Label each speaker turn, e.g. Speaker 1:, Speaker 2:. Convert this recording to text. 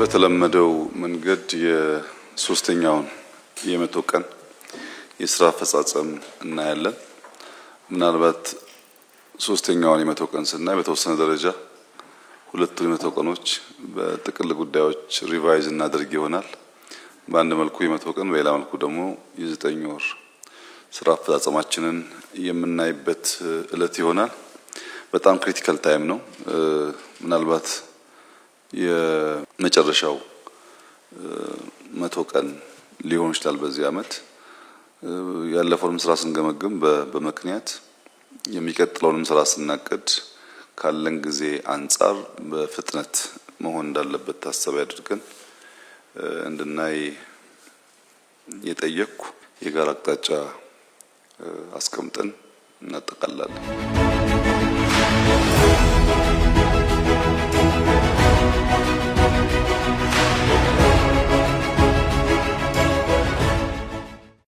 Speaker 1: በተለመደው መንገድ የሶስተኛውን የመቶ ቀን የስራ አፈጻጸም እናያለን። ምናልባት ሶስተኛውን የመቶ ቀን ስናይ በተወሰነ ደረጃ ሁለቱን የመቶ ቀኖች በጥቅል ጉዳዮች ሪቫይዝ እናደርግ ይሆናል። በአንድ መልኩ የመቶ ቀን በሌላ መልኩ ደግሞ የዘጠኝ ወር ስራ አፈጻጸማችንን የምናይበት እለት ይሆናል። በጣም ክሪቲካል ታይም ነው። ምናልባት የመጨረሻው መቶ ቀን ሊሆን ይችላል በዚህ አመት። ያለፈውንም ስራ ስንገመግም በምክንያት የሚቀጥለውንም ስራ ስናቅድ ካለን ጊዜ አንፃር በፍጥነት መሆን እንዳለበት ታሳቢ አድርገን እንድናይ የጠየቅኩ የጋራ አቅጣጫ አስቀምጠን እናጠቃላለን።